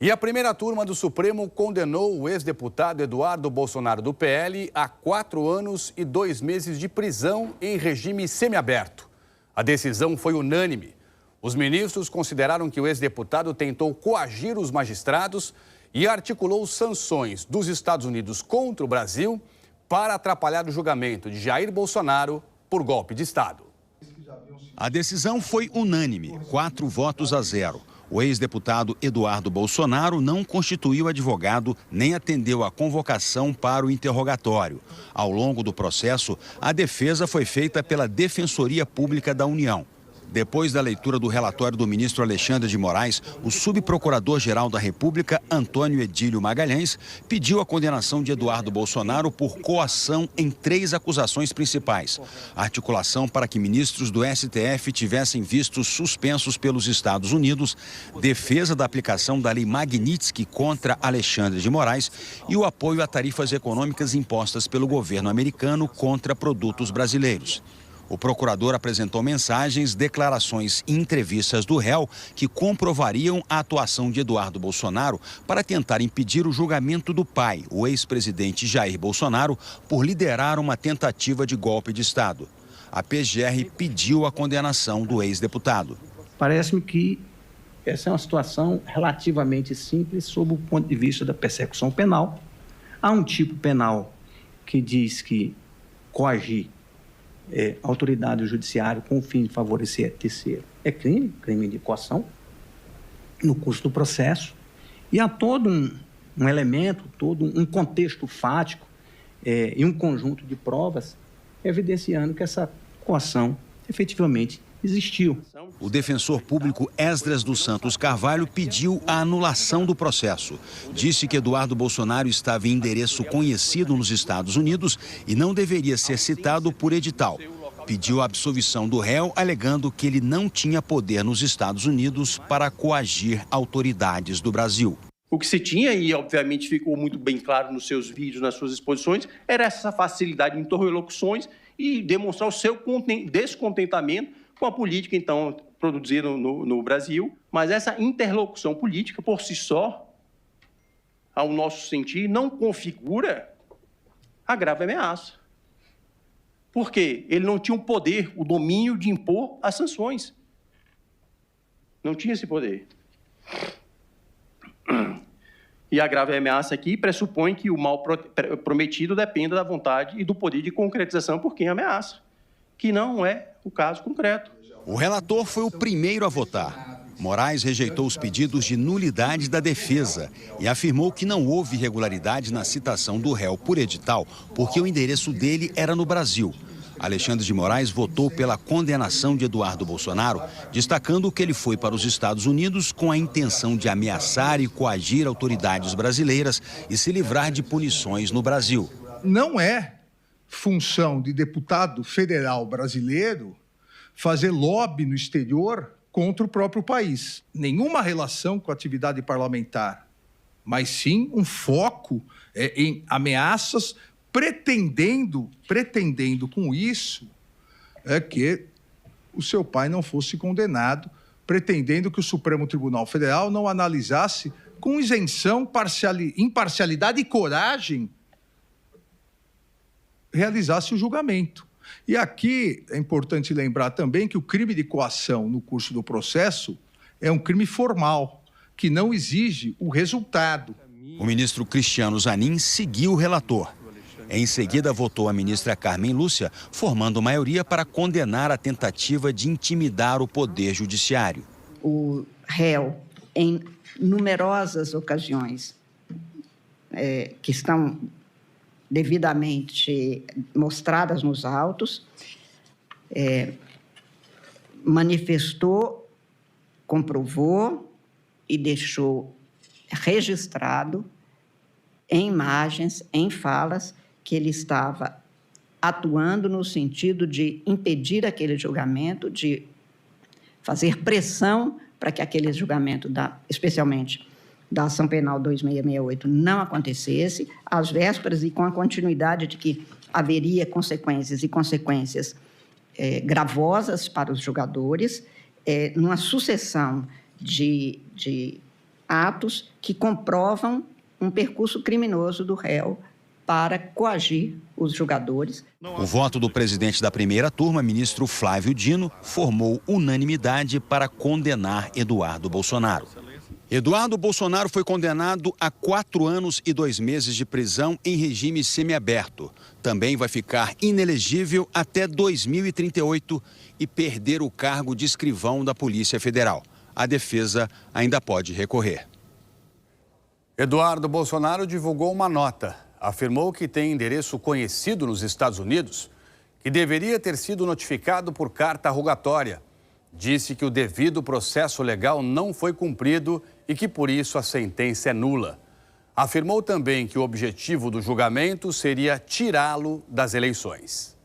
E a primeira turma do Supremo condenou o ex-deputado Eduardo Bolsonaro do PL a 4 anos e 2 meses de prisão em regime semiaberto. A decisão foi unânime. Os ministros consideraram que o ex-deputado tentou coagir os magistrados e articulou sanções dos Estados Unidos contra o Brasil para atrapalhar o julgamento de Jair Bolsonaro por golpe de Estado. A decisão foi unânime, 4-0. O ex-deputado Eduardo Bolsonaro não constituiu advogado nem atendeu à convocação para o interrogatório. Ao longo do processo, a defesa foi feita pela Defensoria Pública da União. Depois da leitura do relatório do ministro Alexandre de Moraes, o subprocurador-geral da República, Antônio Edílio Magalhães, pediu a condenação de Eduardo Bolsonaro por coação em 3 acusações principais. Articulação para que ministros do STF tivessem vistos suspensos pelos Estados Unidos, defesa da aplicação da lei Magnitsky contra Alexandre de Moraes e o apoio a tarifas econômicas impostas pelo governo americano contra produtos brasileiros. O procurador apresentou mensagens, declarações e entrevistas do réu que comprovariam a atuação de Eduardo Bolsonaro para tentar impedir o julgamento do pai, o ex-presidente Jair Bolsonaro, por liderar uma tentativa de golpe de Estado. A PGR pediu a condenação do ex-deputado. Parece-me que essa é uma situação relativamente simples sob o ponto de vista da persecução penal. Há um tipo penal que diz que coagir autoridade judiciária com o fim de favorecer terceiro é crime de coação no curso do processo. E há todo um elemento, todo um contexto fático e um conjunto de provas evidenciando que essa coação efetivamente existiu. O defensor público Esdras dos Santos Carvalho pediu a anulação do processo. Disse que Eduardo Bolsonaro estava em endereço conhecido nos Estados Unidos e não deveria ser citado por edital. Pediu a absolvição do réu, alegando que ele não tinha poder nos Estados Unidos para coagir autoridades do Brasil. O que se tinha, e obviamente ficou muito bem claro nos seus vídeos, nas suas exposições, era essa facilidade em interlocuções e demonstrar o seu descontentamento com a política, então, produzida no Brasil. Mas essa interlocução política, por si só, ao nosso sentir, não configura a grave ameaça. Por quê? Ele não tinha o poder, o domínio de impor as sanções. Não tinha esse poder. E a grave ameaça aqui pressupõe que o mal prometido dependa da vontade e do poder de concretização por quem ameaça, que não é o caso concreto. O relator foi o primeiro a votar. Moraes rejeitou os pedidos de nulidade da defesa e afirmou que não houve irregularidade na citação do réu por edital, porque o endereço dele era no Brasil. Alexandre de Moraes votou pela condenação de Eduardo Bolsonaro, destacando que ele foi para os Estados Unidos com a intenção de ameaçar e coagir autoridades brasileiras e se livrar de punições no Brasil. Não é função de deputado federal brasileiro fazer lobby no exterior contra o próprio país. Nenhuma relação com a atividade parlamentar, mas sim um foco em ameaças, pretendendo com isso que o seu pai não fosse condenado, pretendendo que o Supremo Tribunal Federal não analisasse com isenção, imparcialidade e coragem, realizasse o julgamento. E aqui é importante lembrar também que o crime de coação no curso do processo é um crime formal, que não exige o resultado. O ministro Cristiano Zanin seguiu o relator. Em seguida, votou a ministra Carmen Lúcia, formando maioria para condenar a tentativa de intimidar o Poder Judiciário. O réu, em numerosas ocasiões, que estão devidamente mostradas nos autos, manifestou, comprovou e deixou registrado em imagens, em falas, que ele estava atuando no sentido de impedir aquele julgamento, de fazer pressão para que aquele julgamento, especialmente da Ação Penal 2668, não acontecesse, às vésperas e com a continuidade de que haveria consequências gravosas para os julgadores, numa sucessão de atos que comprovam um percurso criminoso do réu para coagir os julgadores. O voto do presidente da primeira turma, ministro Flávio Dino, formou unanimidade para condenar Eduardo Bolsonaro. Eduardo Bolsonaro foi condenado a 4 anos e 2 meses de prisão em regime semiaberto. Também vai ficar inelegível até 2038 e perder o cargo de escrivão da Polícia Federal. A defesa ainda pode recorrer. Eduardo Bolsonaro divulgou uma nota. Afirmou que tem endereço conhecido nos Estados Unidos, que deveria ter sido notificado por carta rogatória. Disse que o devido processo legal não foi cumprido e que, por isso, a sentença é nula. Afirmou também que o objetivo do julgamento seria tirá-lo das eleições.